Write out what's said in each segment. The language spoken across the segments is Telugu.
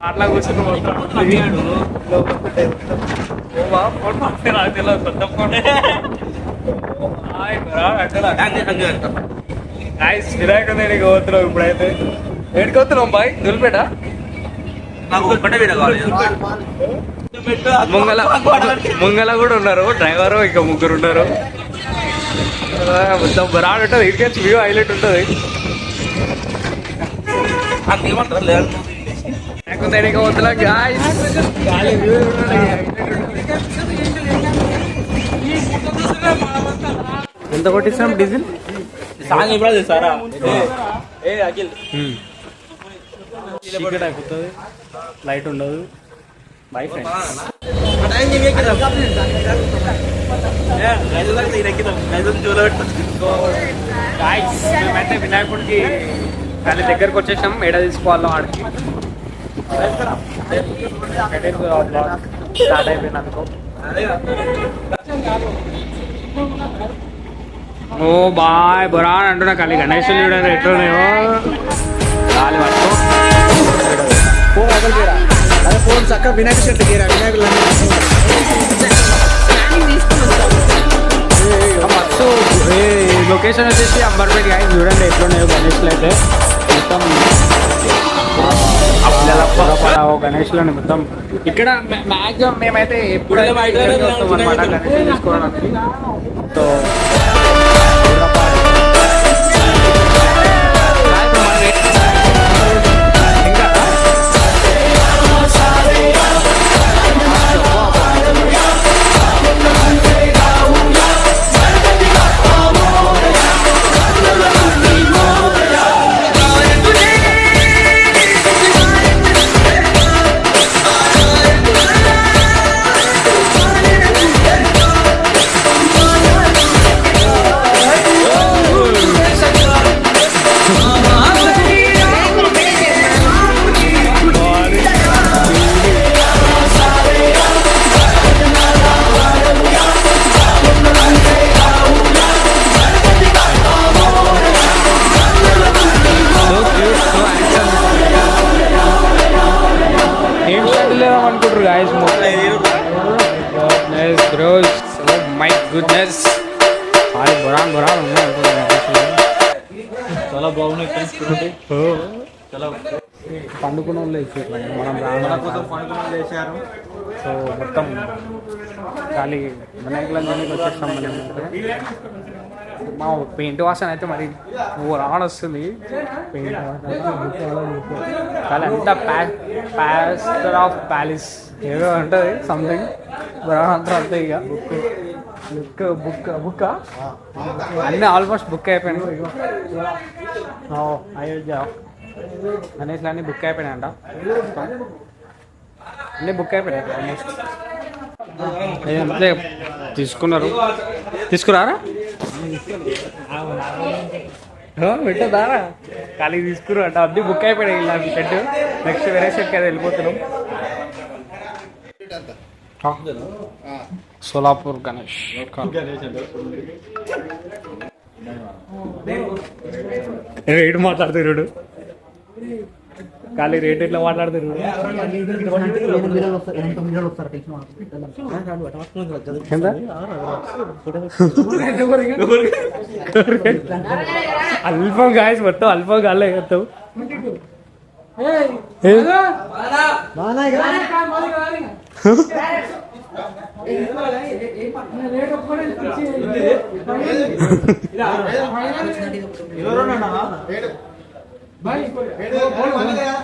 అట్లా కూర్చుని వినాయకుడికి పోతున్నాం ఇప్పుడైతే. ఏడుకొస్తున్నాం బాయ్ దులిపేట. ముంగల కూడా ఉన్నారు డ్రైవరు, ఇంకా ముగ్గురు ఉన్నారు. మొత్తం బరాడు ఉంటుంది. ఇటుకొచ్చి వ్యూ హైలైట్ ఉంటుంది. ఎంత కొట్టిస్తాం డీజిల్? సాంగ్ ఎప్పుడు చేస్తారా? చీకటి అయిపోతుంది, లైట్ ఉండదు. బై ఫ్రెండ్స్, మేమైతే వినాయకుడికి దాని దగ్గరకు వచ్చేసాం. ఏడ తీసుకోవాలో ఆడికి స్టార్ట్ అయిపోయింది అనుకో. ఓ బాయ్ బొరా అని అంటున్నా. ఖాళీ గణేషులు చూడాలి ఎట్లున్నాయో. ఖాళీ పట్టుకో ఫోన్ చక్కగా వినాయక చెట్టు గీరా. వినాయకులు మస్తు. లొకేషన్ వచ్చేసి అంబర్పేట గాయ. చూడండి ఎట్లున్నాయో గణేష్లు అయితే. మొత్తం గణేష్లని మొత్తం ఇక్కడ మ్యాక్సిమం మేమైతే ఎప్పుడైతే వస్తాం అనమాట గణేష్ తీసుకోవడానికి. సో అనుకుంటారు guys. My goodness, boron boron ఉన్నాయి. చాలా బాగున్నాయి. చాలా పండుకున్న వాళ్ళు మనం చేశారు. సో మొత్తం ఖాళీ వినాయకులందరినీ వచ్చేస్తాం. మనం మా పెయింట్ వాసన అయితే మరి రావడం వస్తుంది. పెయింట్ వాసన కానీ అంతా ప్యాస్టర్ ఆఫ్ ప్యాలెస్ ఏదో ఉంటుంది సంథింగ్. అంతా అంతే ఇక. బుక్ అన్నీ ఆల్మోస్ట్ బుక్ అయిపోయాను. అయోధ్య అనేసి అన్నీ బుక్ అయిపోయినాయంట. అన్నీ బుక్ అయిపోయినాయి ఆల్మోస్ట్. తీసుకున్నారు, తీసుకురారా పెట్టదారా. ఖాళీ తీసుకురు అంట. అన్నీ బుక్ అయిపోయినాయి. ఇలా షెడ్ నెక్స్ట్ వేరే షెడ్కి అది వెళ్ళిపోతున్నాం. సోలాపూర్ గణేష్ రేటు మాట్లాడుతున్నాడు. ఖాళీ రేట్ ఎట్లా మాట్లాడుతున్నారు? అల్పం గాయస్, మొత్తం అల్పం గాలే మొత్తం.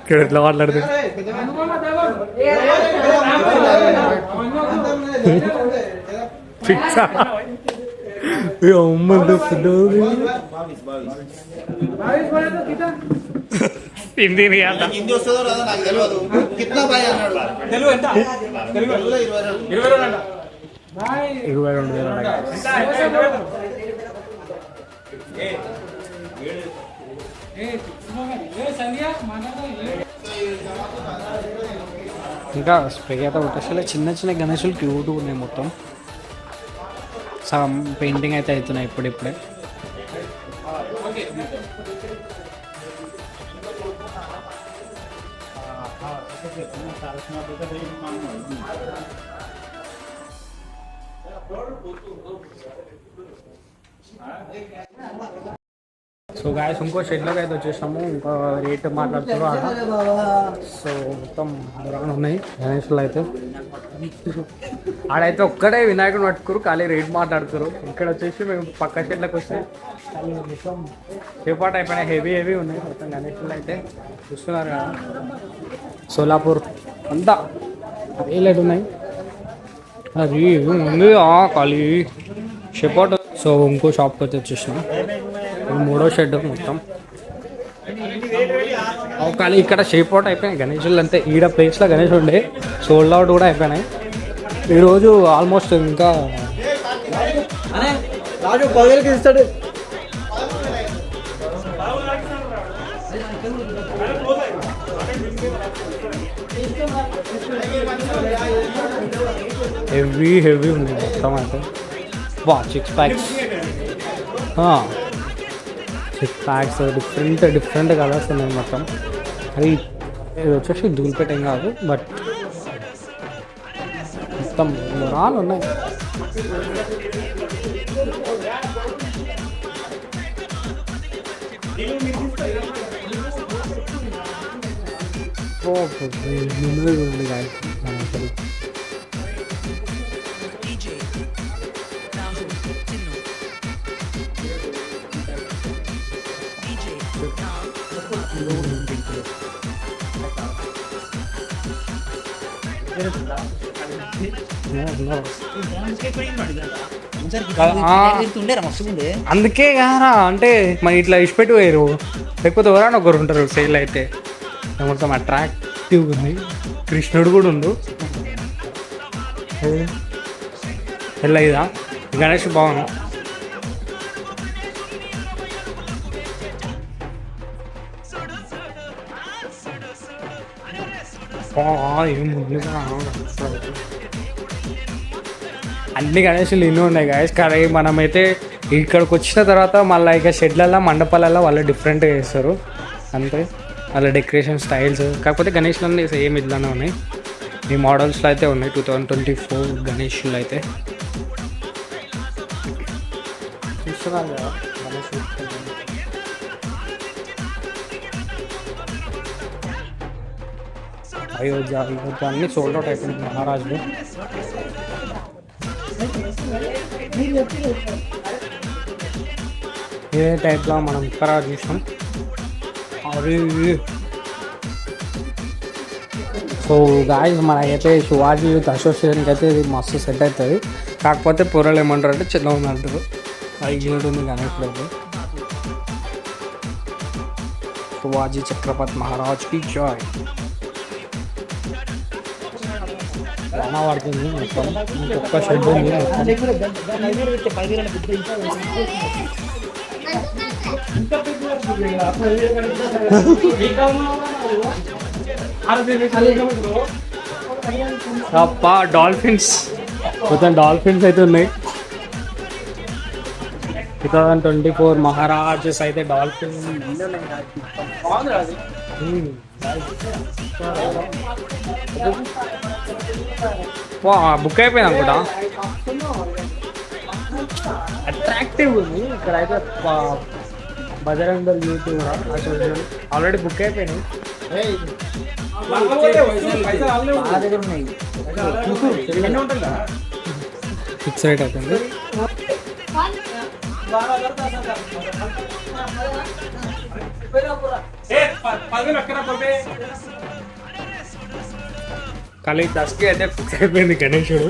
ఇక్కడ ఎట్లా మాట్లాడుతుంది? ఫిక్స్ హిందీ హిందీ వస్తుందో రాదో నాకు తెలియదు. కిట్నా బాయ్ అన్నాడు. తెలుగు ఎంత? తెలుగు 22 అంట. 22,000. ఇంకా స్ప్రే అయితే కొట్టేసలే. చిన్న చిన్న గణేషులు క్యూట్ ఉన్నాయి. మొత్తం సగం పెయింటింగ్ అయితే అవుతున్నాయి ఇప్పుడిప్పుడే. సో గాయస్ ఇంకో షెడ్లోకి అయితే వచ్చేసాము. ఇంకా రేట్ మాట్లాడుతారు ఆడ. సో మొత్తం దూరంగా ఉన్నాయి గణేష్లు అయితే. ఆడైతే ఒక్కడే వినాయకుడు పట్టుకురు, ఖాళీ రేట్ మాట్లాడుతారు. ఇక్కడ వచ్చేసి మేము పక్క షెడ్లకు వస్తే మొత్తం చేపాటు అయిపోయినాయి, హెవీ ఉన్నాయి మొత్తం గణేష్లు అయితే. చూస్తున్నారు కదా, సోలాపూర్ అంతా అదే లైట్ ఉన్నాయి. అది ఉంది ఖాళీ షెపాట్. సో ఇంకో షాప్కి అయితే వచ్చేసినాం. మూడో షెడ్ మొత్తం కానీ ఇక్కడ షేప్ అవుట్ అయిపోయినాయి గణేషులు అంతే. ఈడ ప్లేస్లో గణేష్ ఉండే సోల్డ్ అవుట్ కూడా అయిపోయినాయి ఈరోజు ఆల్మోస్ట్. ఇంకా రాజు 10,000కి ఇస్తాడు. హెవీ ఉంది మొత్తం అయితే. వా 6 ప్యాక్స్, 6 ప్యాక్స్ డిఫరెంట్ కలర్స్ ఉన్నాయి మొత్తం. అది ఇది వచ్చేసి ధూల్పేట ఏం కాదు, బట్ మొత్తం రాళ్ళు ఉన్నాయి. ఉంది కాదు అందుకే కారా అంటే మన ఇట్లా ఇష్టపెట్టి పోయారు, లేకపోతే ఎవరైనా ఒకరు ఉంటారు సేల్ అయితే. మొత్తం అట్రాక్టివ్గా ఉంది. కృష్ణుడు కూడా ఉండు. ఎలా ఇదా గణేష్ బాగుంది. అన్ని గణేషులు ఇన్ని ఉన్నాయి గాయస్. కానీ మనమైతే ఇక్కడికి వచ్చిన తర్వాత మళ్ళీ ఇక షెడ్లలో మండపాలలో వాళ్ళు డిఫరెంట్గా చేస్తారు అంతే. వాళ్ళ డెకరేషన్ స్టైల్స్ కాకపోతే గణేష్లు సేమ్ ఇట్లానే ఉన్నాయి. ఈ మోడల్స్లో అయితే ఉన్నాయి 2024 గణేష్లు అయితే చూస్తున్నారు కదా. అయోధ్య అన్నీ సోల్డ్ అవుట్ అయిపోయింది మహారాజులు. ఏ టైప్లో మనం ఇక్కడ చూసాం. సో గాయస్ మనకైతే శివాజీ యూత్ అసోసియేషన్కి అయితే ఇది మస్తు సెట్ అవుతుంది. కాకపోతే పొరలు ఏమంటారు అంటే చిన్న ఉంది అంటారు. అది యూనిట్ ఉంది గణేష్ అయితే. శివాజీ ఛత్రపతి మహారాజ్కి జాయ్. రానా పడుతుంది మొత్తం. ఇంకొక షెడ్ ఉంది. డాల్ఫిన్స్ మొత్తం డాల్ఫిన్స్ అయితే ఉన్నాయి. 2024 మహారాజెస్ అయితే డాల్ఫిన్ బుక్ అయిపోయింది అనుకుంటా. అట్రాక్టివ్ ఉంది. ఇక్కడ అయితే బజరంగ్ దళ్ యూత్ కూడా ఆల్రెడీ బుక్ అయిపోయినాయి. ఫిక్స్ రేట్ అవుతుంది. కానీ దస్కి అయితే ఫిక్స్ అయిపోయింది గణేశుడు.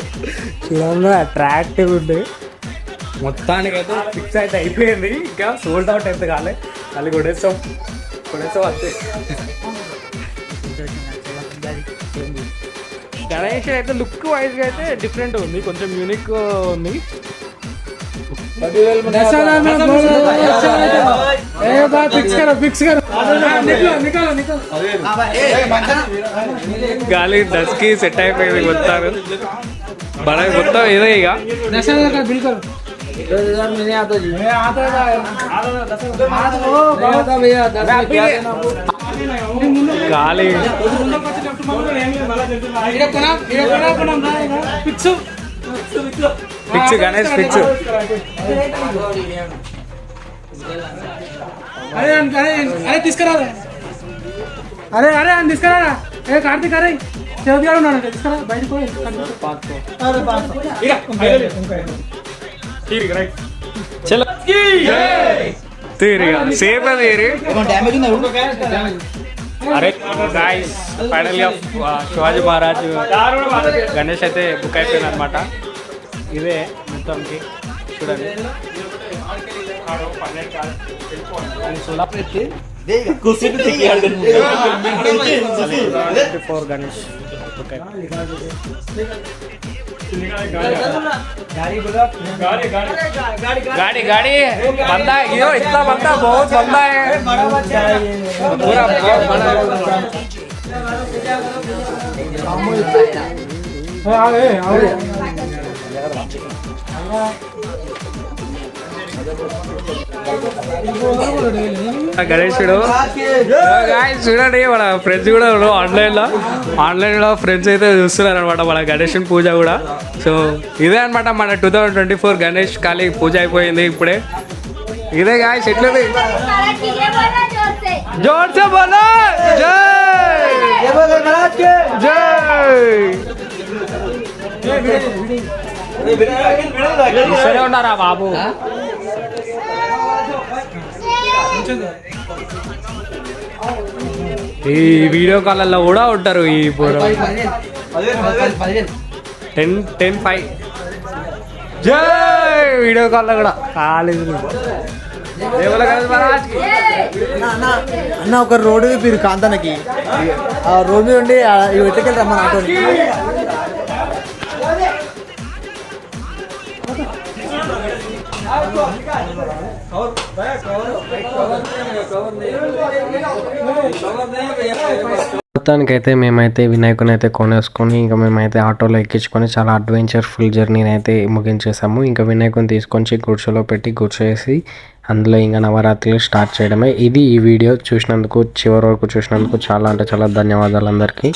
చూడంలో అట్రాక్టివ్ ఉండే మొత్తానికి అయితే ఫిక్స్ అయితే అయిపోయింది. ఇంకా సోల్డ్ అవుట్ అయితే కాలే. మళ్ళీ కొడేస్తాం అంతే. గణేష్ అయితే లుక్ వైజ్గా అయితే డిఫరెంట్ ఉంది, కొంచెం యూనిక్ ఉంది. గాలి డస్కి సెట్ అయిపోయింది మొత్తారు. బడా మొత్తం ఏదో ఇక గాలి పిక్స్ గణేష్ పిక్స్ అరే తీసుకురా అరే అరే అని తీసుకురా ఏ కార్తీక్ అరే చౌదరి గారు ఉన్నాడు తీసుకురా బయటకు పోయి చలో తీరిగా సేఫ్ అది డ్యామేజ్ ఉంది అరే గాయ్స్ ఫైనల్ గా శివాజీ మహారాజ్ గణేష్ అయితే బుక్ అయిపోయింది అనమాట. ఇదే మొత్తంకి చూడండి 24 గణేష్ బుక్ అయిపోయింది. गाड़ी गाड़ी बंदा यो इतना बंदा बहुत बंदा है पूरा बहुत बड़ा గణేశుడు చూడండి మన ఫ్రెండ్స్ కూడా ఆన్లైన్లో ఫ్రెండ్స్ అయితే చూస్తున్నారు అనమాట మన గణేశుని పూజ కూడా. సో ఇదే అనమాట మన 2024 గణేష్ ఖాళీ పూజ అయిపోయింది ఇప్పుడే. ఇదే గాయ్స్ ఎట్లది జోర్సే బోలో జై జై ఉన్నారా బాబు. ఈ వీడియో కాల్లో కూడా ఉంటారు ఈ 10-5 జై వీడియో కాల్లో కూడా కాలేదు. అన్న ఒక రోడ్డు మీరు కాంతానకి ఆ రోడ్ మీద ఉండి ఎట్లకెళ్ళి రమ్మని ఆటో మొత్తానికైతే మేమైతే వినాయకుని అయితే కొనేసుకొని ఇంకా మేమైతే ఆటోలో ఎక్కించుకొని చాలా అడ్వెంచర్ఫుల్ జర్నీని అయితే ముగించేసాము. ఇంకా వినాయకుని తీసుకొని గుడిసెలో పెట్టి గుడిసేసి అందులో ఇంకా నవరాత్రులు స్టార్ట్ చేయడమే. ఇది ఈ వీడియో చూసినందుకు చివరి వరకు చూసినందుకు చాలా అంటే చాలా ధన్యవాదాలు అందరికీ.